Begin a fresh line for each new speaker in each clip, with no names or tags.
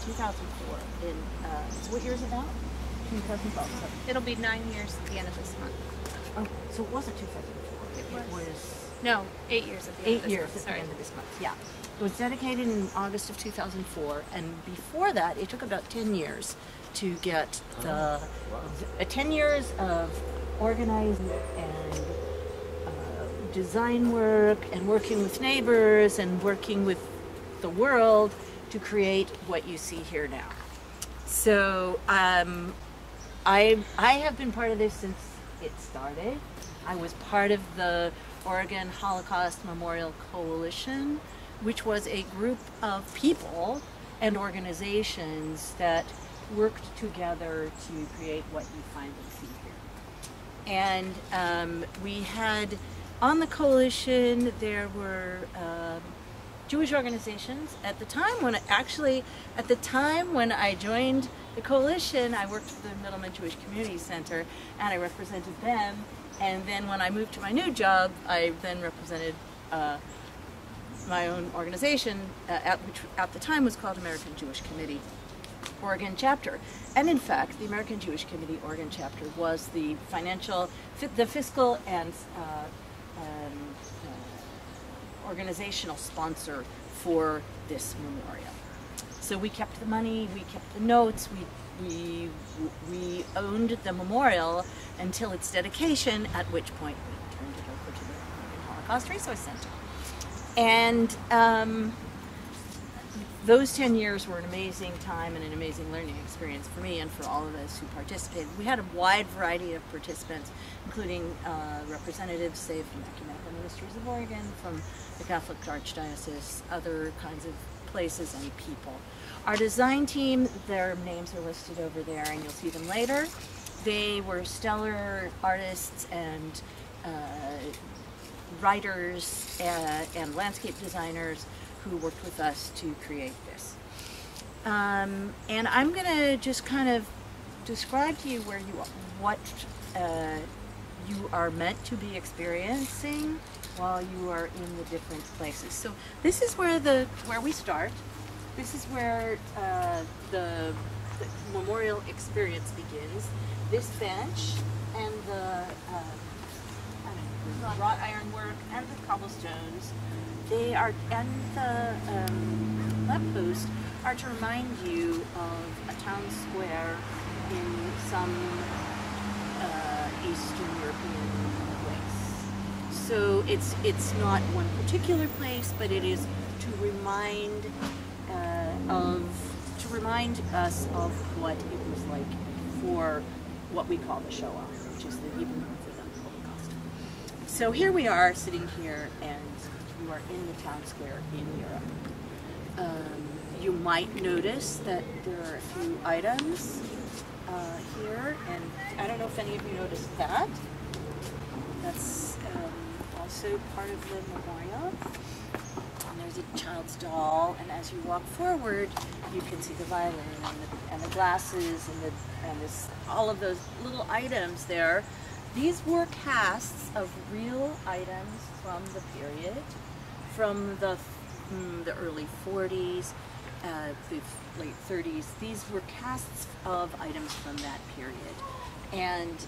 2004. So what year is it now? 2012. So.
It'll be 9 years at the end of this month.
Oh, so it wasn't 2004. It was
no, 8 years at the end of this month.
At the end of this month, yeah. It was dedicated in August of 2004, and before that, it took about 10 years to get 10 years of organizing and design work and working with neighbors and working with the world to create what you see here now. So I have been part of this since it started. I was part of the Oregon Holocaust Memorial Coalition, which was a group of people and organizations that worked together to create what you finally see here. And we had, on the coalition, there were Jewish organizations. At the time when I joined the coalition, I worked for the Middleman Jewish Community Center, and I represented them. And then when I moved to my new job, I then represented my own organization, which at the time was called American Jewish Committee Oregon Chapter. And in fact, the American Jewish Committee Oregon Chapter was the fiscal and organizational sponsor for this memorial. So we kept the money, we kept the notes, we owned the memorial until its dedication, at which point we turned it over to the Oregon Holocaust Resource Center. And those 10 years were an amazing time and an amazing learning experience for me and for all of us who participated. We had a wide variety of participants, including representatives, say, from Ecumenical Ministries of Oregon, from the Catholic Archdiocese, other kinds of places and people. Our design team, their names are listed over there and you'll see them later. They were stellar artists and writers and landscape designers who worked with us to create this. And I'm going to just kind of describe to you what you are meant to be experiencing while you are in the different places. So this is where we start. This is where the memorial experience begins. This bench and the wrought ironwork and the cobblestones, they are, and the lampposts are to remind you of a town square in some Eastern European place. So it's not one particular place, but it is to remind us of what it was like for what we call the Shoah, which is the Hebrew word for the Holocaust. So here we are sitting here, and you are in the town square in Europe. You might notice that there are a few items here, and I don't know if any of you noticed that. That's also part of the memorial. And there's a child's doll, and as you walk forward, you can see the violin and the glasses and all of those little items there. These were casts of real items from the period, from the early 40s, the late 30s. These were casts of items from that period. And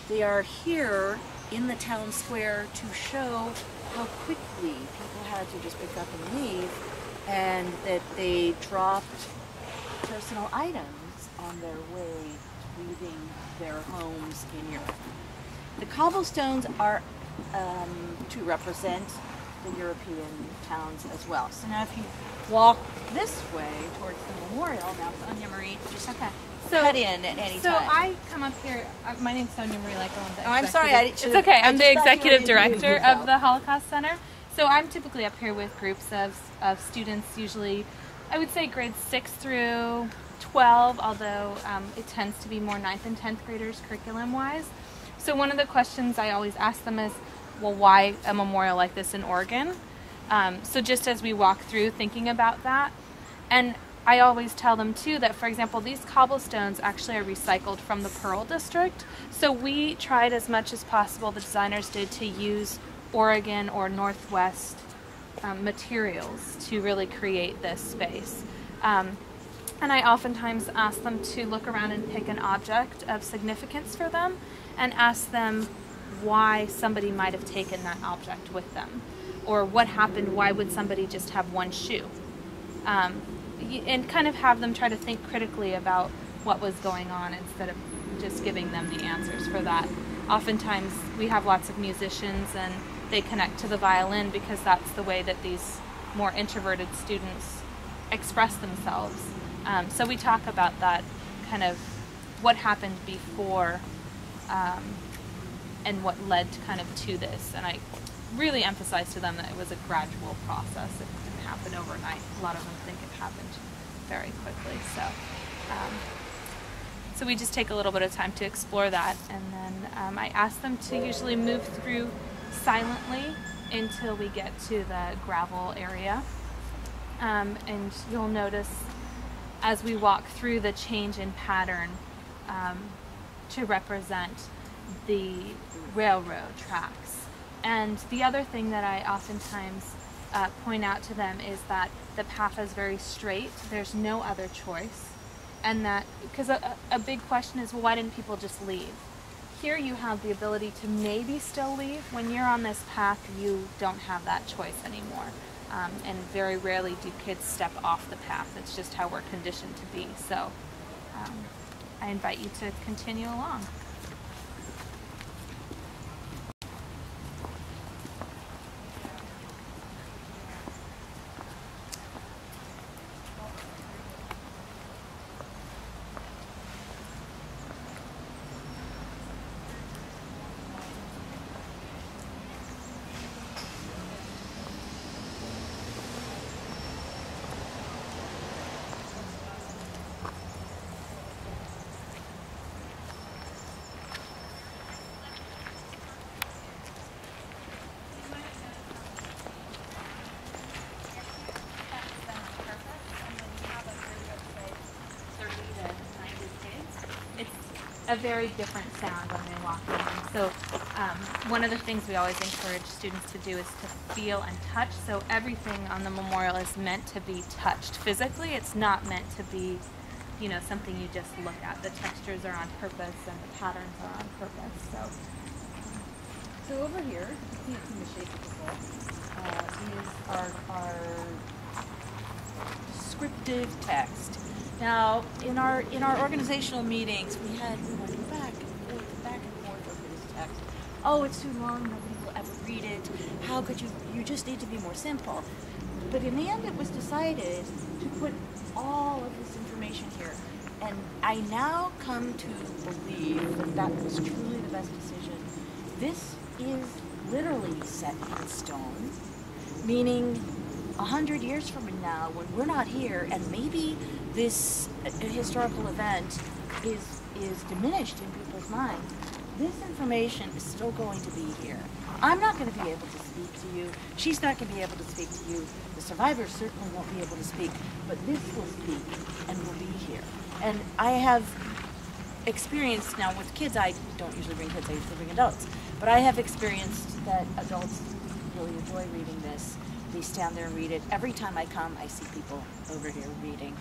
they are here in the town square to show how quickly people had to just pick up and leave, and that they dropped personal items on their way leaving their homes in Europe. The cobblestones are to represent the European towns as well. So now if you walk this way towards the memorial, now Sonia Marie, just cut in at any time.
So I come up here, my name's Sonia Marie, like I'm the
I'm sorry,
it's okay, I'm the executive director of the Holocaust Center. So I'm typically up here with groups of students, usually I would say grades 6 through 12, although it tends to be more 9th and 10th graders curriculum-wise. So one of the questions I always ask them is, well, why a memorial like this in Oregon? So just as we walk through thinking about that, and I always tell them too that, for example, these cobblestones actually are recycled from the Pearl District. So we tried as much as possible, the designers did, to use Oregon or Northwest materials to really create this space. And I oftentimes ask them to look around and pick an object of significance for them and ask them why somebody might have taken that object with them, or what happened, why would somebody just have one shoe? And kind of have them try to think critically about what was going on instead of just giving them the answers for that. Oftentimes we have lots of musicians and they connect to the violin because that's the way that these more introverted students express themselves. So we talk about that, kind of what happened before and what led kind of to this. And I really emphasize to them that it was a gradual process. It didn't happen overnight. A lot of them think it happened very quickly. So we just take a little bit of time to explore that, and then I ask them to usually move through silently until we get to the gravel area. And you'll notice as we walk through the change in pattern to represent the railroad tracks. And the other thing that I oftentimes point out to them is that the path is very straight. There's no other choice. And that, because a big question is, well, why didn't people just leave? Here you have the ability to maybe still leave. When you're on this path, you don't have that choice anymore. And very rarely do kids step off the path. It's just how we're conditioned to be. So I invite you to continue along. A very different sound when they walk in. So one of the things we always encourage students to do is to feel and touch. So everything on the memorial is meant to be touched physically. It's not meant to be, you know, something you just look at. The textures are on purpose and the patterns are on purpose. So over here, you see it's in the shape of the book, is our
Descriptive text. Now, in our organizational meetings, we went back and forth over this text. Oh, it's too long. Nobody will ever read it. How could you? You just need to be more simple. But in the end, it was decided to put all of this information here, and I now come to believe that that was truly the best decision. This is literally set in stone, meaning 100 years from now, when we're not here, and maybe this historical event is diminished in people's minds, this information is still going to be here. I'm not going to be able to speak to you. She's not going to be able to speak to you. The survivors certainly won't be able to speak, but this will speak and will be here. And I have experienced, now with kids, I don't usually bring kids, I usually bring adults, but I have experienced that adults really enjoy reading this. They stand there and read it. Every time I come, I see people over here reading.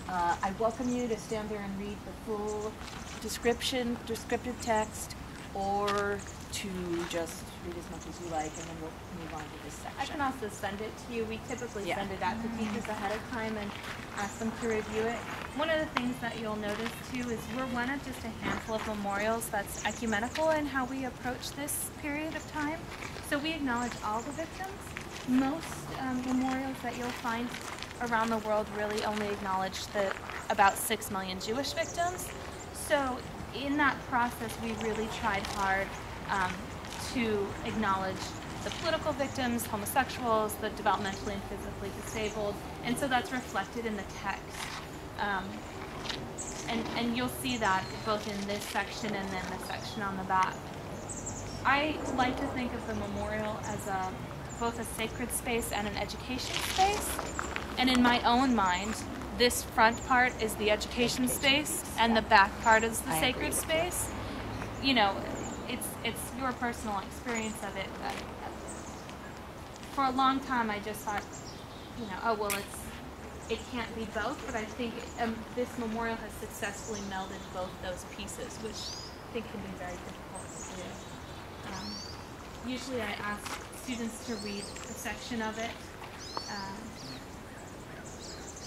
I welcome you to stand there and read the full descriptive text, or to just read as much as you like, and then we'll move on to this section.
I can also send it to you. We typically send it out to teachers ahead of time and ask them to review it. One of the things that you'll notice too is we're one of just a handful of memorials that's ecumenical in how we approach this period of time. So we acknowledge all the victims. Most memorials that you'll find around the world really only acknowledge the about 6 million Jewish victims. So in that process, we really tried hard to acknowledge the political victims, homosexuals, the developmentally and physically disabled, and so that's reflected in the text. And you'll see that both in this section and then the section on the back. I like to think of the memorial as both a sacred space and an education space. And in my own mind, this front part is the education space and the back part is the sacred space. You know, it's your personal experience of it. But for a long time, I just thought, you know, oh, well, it can't be both, but I think this memorial has successfully melded both those pieces, which I think can be very difficult to do. Usually I ask students to read a section of it. I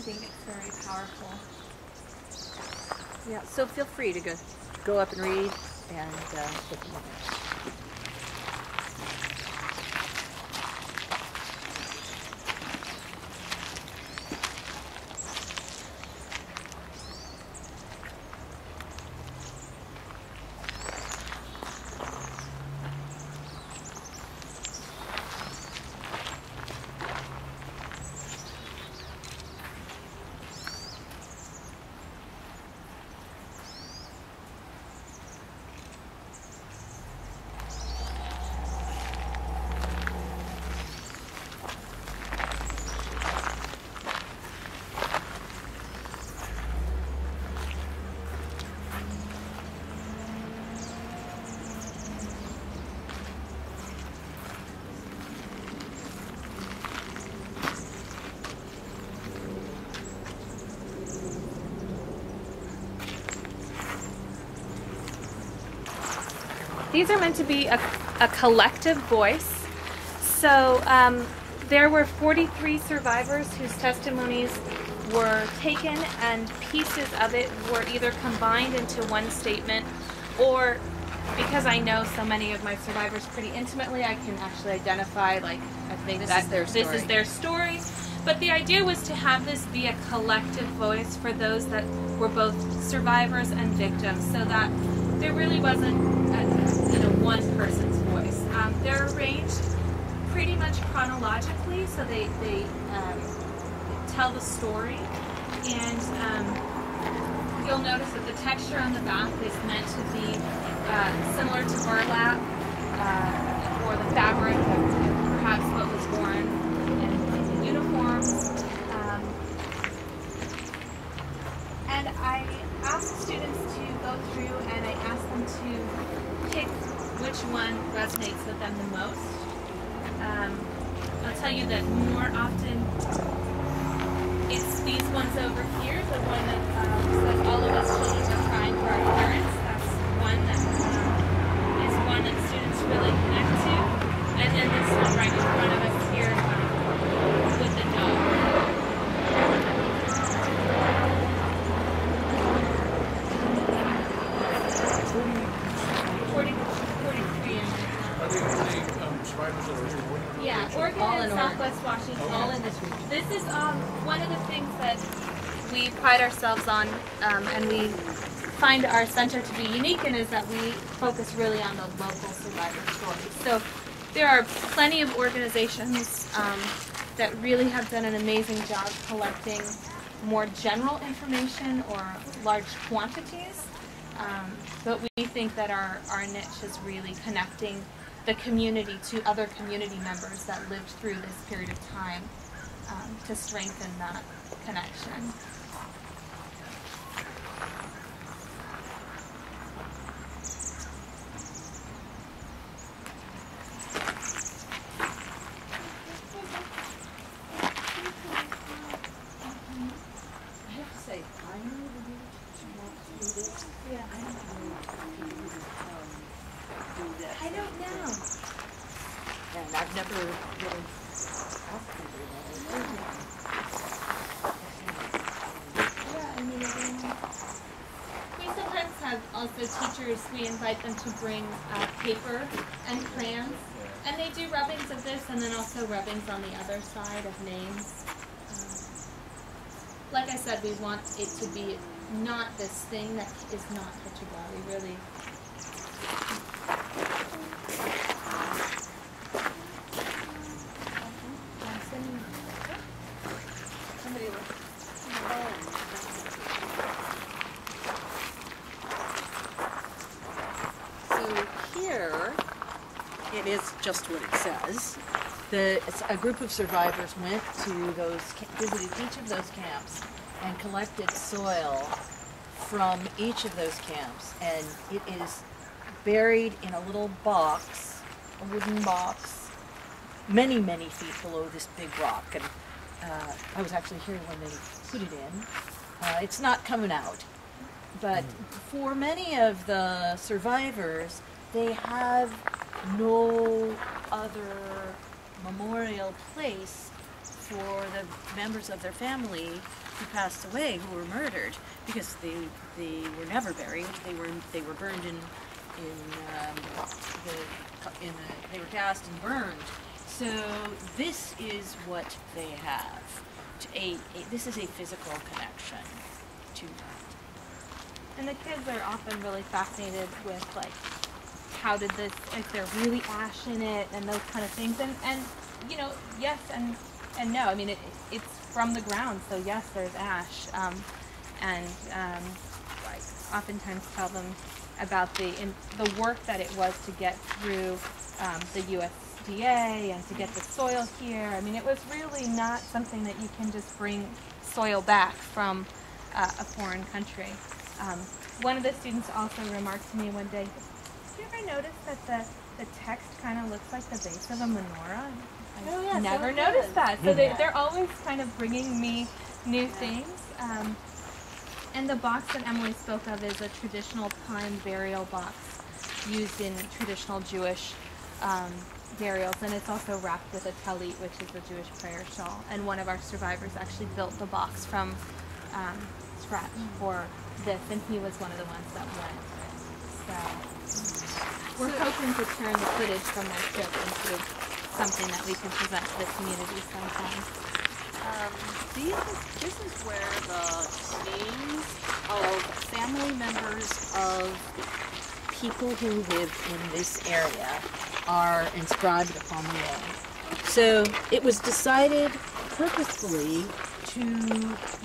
think it's very powerful.
Yeah, so feel free to go up and read and take a moment.
These are meant to be a collective voice. So there were 43 survivors whose testimonies were taken, and pieces of it were either combined into one statement, or because I know so many of my survivors pretty intimately, I can actually identify, like, I think this is their story. But the idea was to have this be a collective voice for those that were both survivors and victims, so that there really wasn't one person's voice. They're arranged pretty much chronologically, so they tell the story, and you'll notice that the texture on the back is meant to be similar to burlap, or the fabric of perhaps what was worn in uniforms. And I asked students to go through, and I asked them to pick which one resonates with them the most. I'll tell you that more often it's these ones over here, the one that says all of us children are crying for our parents. That's one that is one that students really connect to. And then this one right in front of us here with the dog. 43 in yeah, Oregon and Southwest Washington, all in this region. This is one of the things that we pride ourselves on, and we find our center to be unique in, is that we focus really on the local survivor stories. So there are plenty of organizations that really have done an amazing job collecting more general information or large quantities, but we think that our niche is really connecting the community to other community members that lived through this period of time, to strengthen that connection.
I have to say, I know the need to walk through this.
Yeah.
I don't know if you do this.
I don't know.
And I've never really asked them to do that.
Yeah, I mean, we sometimes have also teachers, we invite them to bring paper and crayons, and they do rubbings of this and then also rubbings on the other side of names. Like I said, we want it to be not this thing that is not touchable. We really...
So here, it is just what it says. A group of survivors went to visited each of those camps and collected soil from each of those camps, and it is buried in a little box, a wooden box, many, many feet below this big rock. And I was actually here when they put it in. It's not coming out. But for many of the survivors, they have no other memorial place for the members of their family who passed away, who were murdered, because they were never buried. They were burned they were gassed and burned. So this is what they have. This is a physical connection to that.
And the kids are often really fascinated with, like, how did this, if there's really ash in it and those kind of things. And you know, yes and no. I mean, it's from the ground, so yes, there's ash. I oftentimes tell them about the work that it was to get through the USDA and to get the soil here. I mean, it was really not something that you can just bring soil back from a foreign country. One of the students also remarked to me one day, "Did you ever notice that the text kind of looks like the base of a menorah?" I never noticed that. So they're always kind of bringing me new things. And the box that Emily spoke of is a traditional pine burial box used in traditional Jewish burials, and it's also wrapped with a talit, which is the Jewish prayer shawl. And one of our survivors actually built the box from scratch for this, and he was one of the ones that went. So we're hoping to turn the footage from my trip into something that we can present to the community sometime.
This is where the names of family members of people who live in this area are inscribed upon the wall. So it was decided purposefully to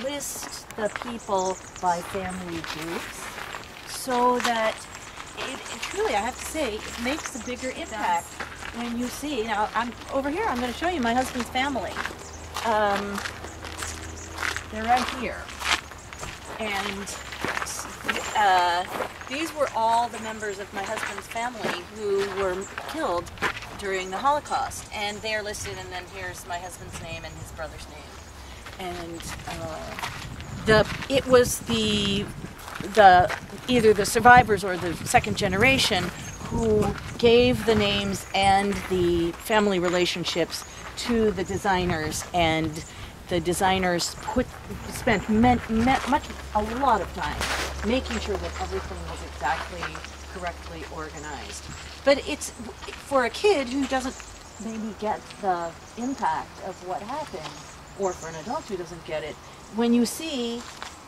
list the people by family groups so that it really, I have to say, it makes a bigger impact when you see. Now, I'm over here, I'm going to show you my husband's family. They're right here. And these were all the members of my husband's family who were killed during the Holocaust. And they are listed, and then here's my husband's name and his brother's name. And it was either the survivors or the second generation who gave the names and the family relationships to the designers, and the designers spent a lot of time making sure that everything was exactly correctly organized. But it's for a kid who doesn't maybe get the impact of what happened, or for an adult who doesn't get it, when you see,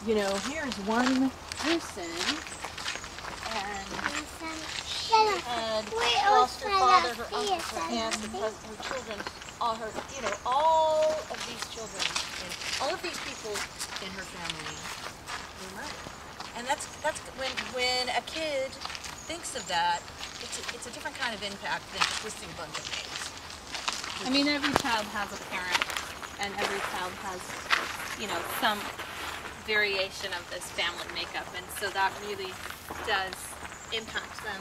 you know, here's one person, and she had lost her father, her uncle, her aunt, her children, all of these children, and all of these people in her family were murdered. And that's when a kid thinks of that, it's a different kind of impact than just listing a bunch of names.
I mean, every child has a parent, and every child has, you know, some variation of this family makeup, and so that really does impact them.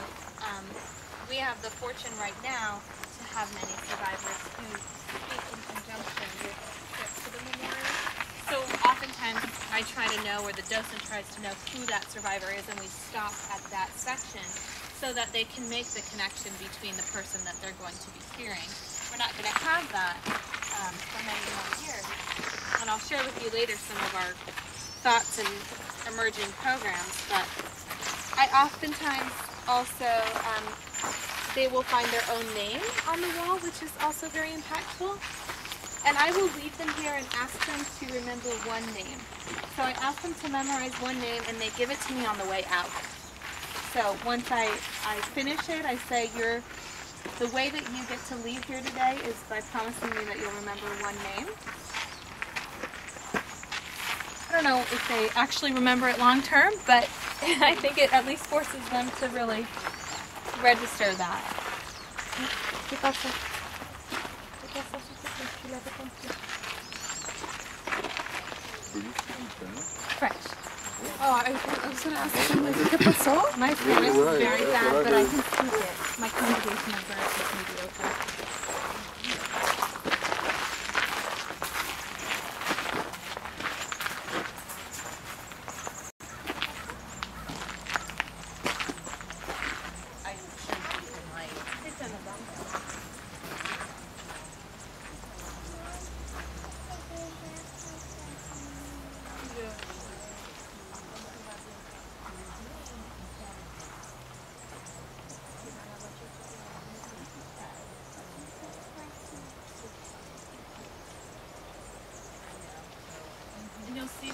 We have the fortune right now to have many survivors who speak in conjunction with trips to the memorial. So oftentimes I try to know, or the docent tries to know, who that survivor is, and we stop at that section so that they can make the connection between the person that they're going to be hearing. We're not going to have that for many more years. And I'll share with you later some of our thoughts and emerging programs, but I oftentimes also, they will find their own name on the wall, which is also very impactful. And I will leave them here and ask them to remember one name. So I ask them to memorize one name, and they give it to me on the way out. So once I finish it, I say, the way that you get to leave here today is by promising me that you'll remember one name. I don't know if they actually remember it long term, but I think it at least forces them to really register that. French.
Oh, I was going to ask something. ¿Qué pasó?
My Spanish is very bad, but I can speak it. My conjugation of verbs is mediocre.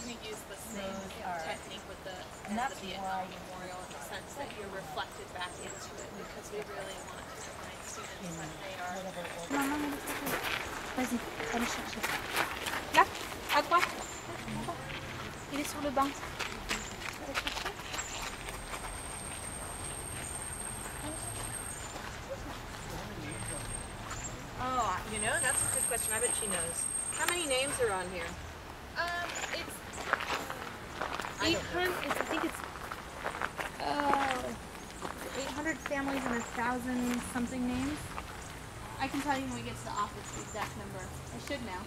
we use the same technique with the Vietnam Memorial in the sense that you're reflected back into it because we really want to remind students that they are.
Maman, vas-y, allez chercher.
Là, à droite. Il est sur le banc.
Oh, you know, that's a good question. I bet she knows. How many names are on here?
It's 800. I think it's 800 families and 1,000 something names. I can tell you when we get to the office the exact number. I should know.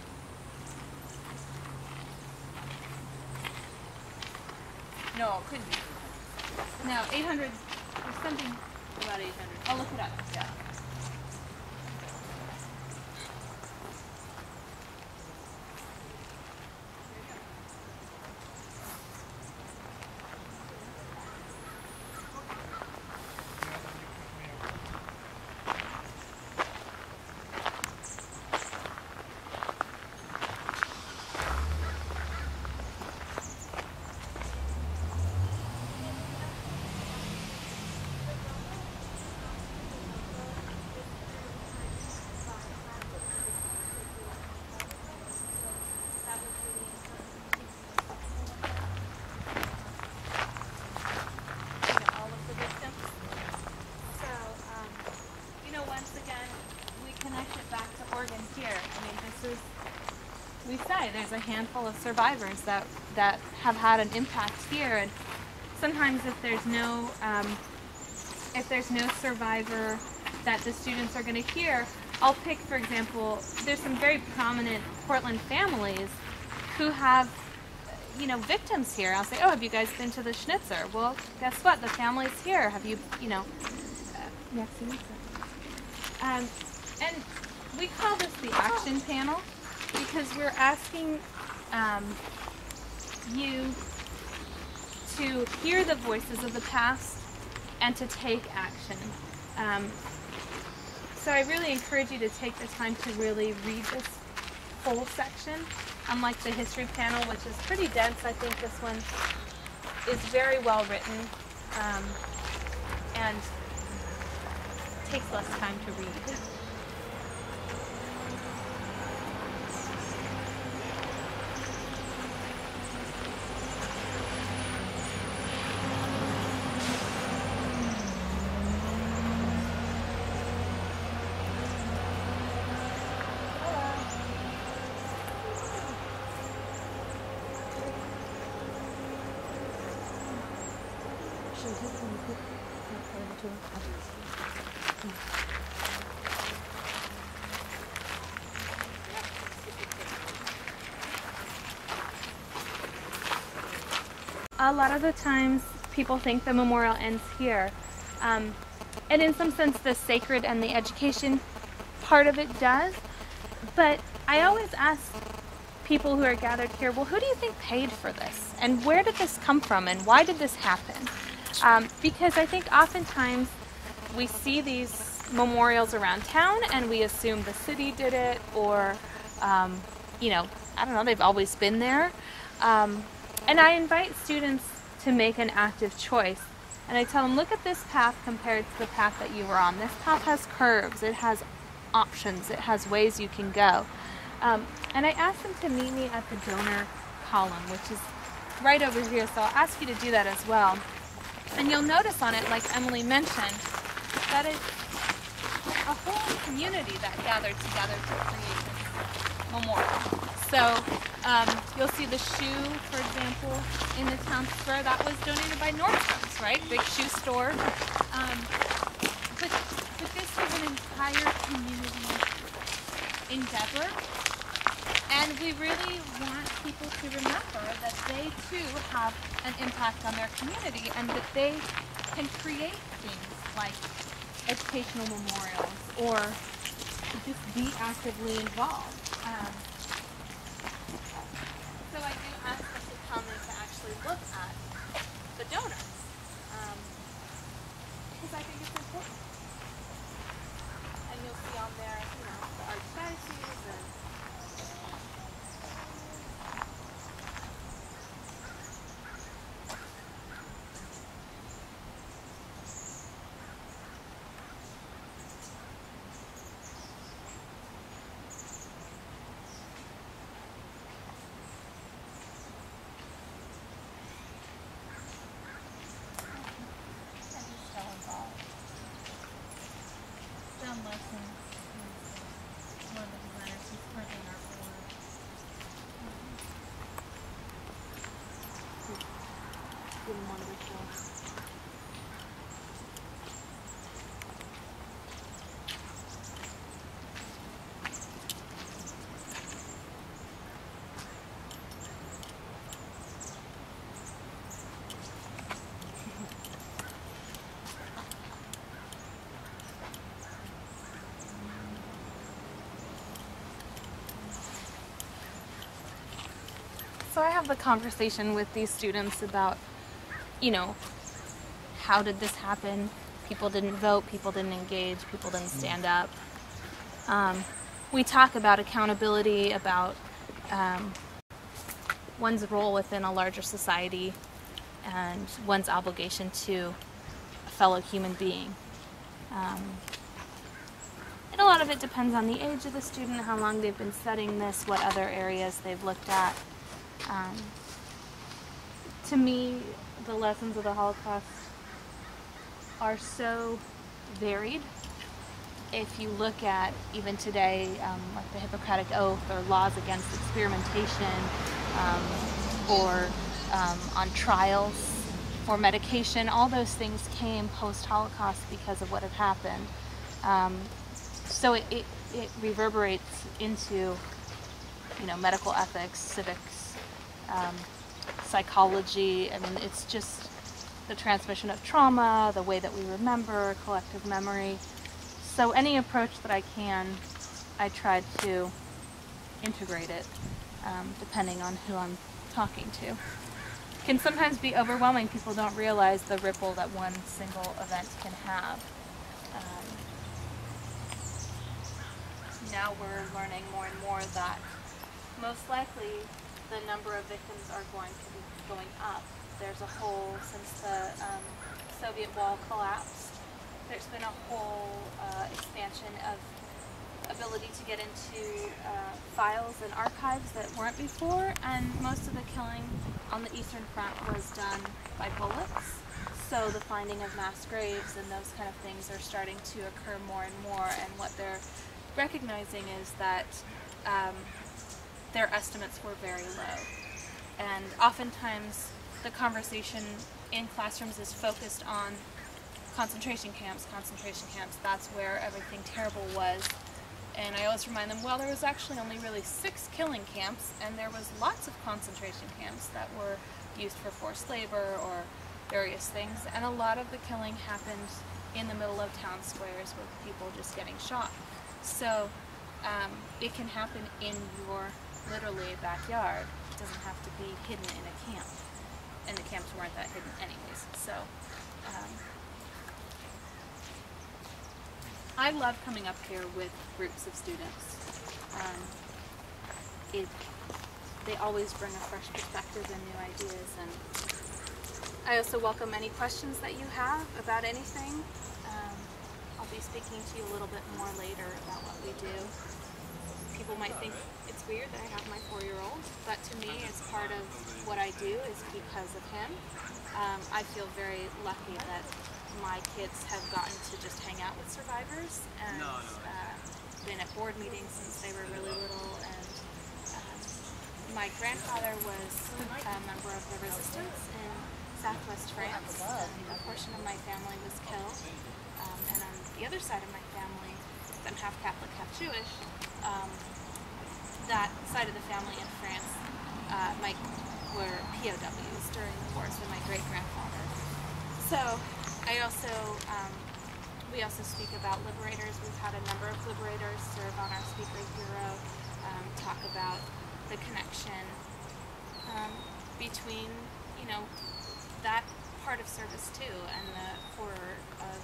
No, it couldn't be.
No, 800. There's something
About 800.
I'll look it up.
Yeah.
All of the victims. So, once again, we connect it back to Oregon here. I mean, we say there's a handful of survivors that have had an impact here, and sometimes if there's no survivor that the students are going to hear, I'll pick, for example, there's some very prominent Portland families who have victims here. I'll say, oh, have you guys been to the Schnitzer? Well, guess what? The family's here. Have you, and we call this the action panel because we're asking you to hear the voices of the past and to take action. So I really encourage you to take the time to really read this whole section. Unlike the history panel, which is pretty dense, I think this one is very well written and takes less time to read. A lot of the times people think the memorial ends here. And in some sense the sacred and the education part of it does. But I always ask people who are gathered here, well, who do you think paid for this? And where did this come from? And why did this happen? Because I think oftentimes we see these memorials around town and we assume the city did it, or, I don't know, they've always been there. And I invite students to make an active choice. And I tell them, look at this path compared to the path that you were on. This path has curves, it has options, it has ways you can go. And I ask them to meet me at the donor column, which is right over here, so I'll ask you to do that as well. And you'll notice on it, like Emily mentioned, that it's a whole community that gathered together to create this memorial. So you'll see the shoe, for example, in the town square. That was donated by Nordstrom's, right? Big shoe store. But this is an entire community endeavor. And we really want people to remember that they too have an impact on their community and that they can create things like educational memorials or just be actively involved. So I do ask them to come and to actually look at the donors because I think it's important. And you'll see on there, the archdiocese and been wonderful. So I have the conversation with these students about, you know, how did this happen? People didn't vote, people didn't engage, people didn't stand up. We talk about accountability, about one's role within a larger society and one's obligation to a fellow human being. And a lot of it depends on the age of the student, how long they've been studying this, what other areas they've looked at. To me, the lessons of the Holocaust are so varied. If you look at, even today, like the Hippocratic Oath or laws against experimentation, or on trials or medication, all those things came post-Holocaust because of what had happened. So it reverberates into, you know, medical ethics, civics, psychology. I mean, it's just the transmission of trauma, the way that we remember, collective memory. So any approach that I can, I try to integrate it, depending on who I'm talking to. It can sometimes be overwhelming. People don't realize the ripple that one single event can have. Now we're learning more and more that most likely the number of victims are going to be going up. There's a whole, since the Soviet wall collapsed, there's been a whole expansion of ability to get into files and archives that weren't before, and most of the killing on the Eastern Front was done by bullets. So the finding of mass graves and those kind of things are starting to occur more and more, and what they're recognizing is that their estimates were very low. And oftentimes the conversation in classrooms is focused on concentration camps, that's where everything terrible was. And I always remind them, well, there was actually only really 6 killing camps, and there was lots of concentration camps that were used for forced labor or various things, and a lot of the killing happened in the middle of town squares with people just getting shot. So it can happen in your literally backyard. It doesn't have to be hidden in a camp, and the camps weren't that hidden anyways. So I love coming up here with groups of students. They always bring a fresh perspective and new ideas, and I also welcome any questions that you have about anything. I'll be speaking to you a little bit more later about what we do. People might think it's weird that I have my 4-year-old, but to me it's part of what I do is because of him. I feel very lucky that my kids have gotten to just hang out with survivors and been at board meetings since they were really little. And my grandfather was a member of the resistance in southwest France, and a portion of my family was killed. And on the other side of my family, I'm half Catholic, half Jewish, that side of the family in France were POWs during the war, so my great-grandfather. So I also, we also speak about liberators. We've had a number of liberators serve on our speaker bureau, talk about the connection between, you know, that part of service too, and the horror of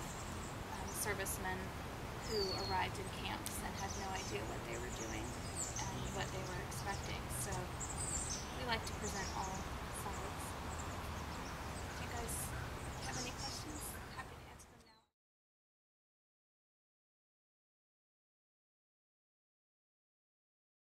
servicemen who arrived in camps and had no idea what they were doing and what they were expecting. So we like to present all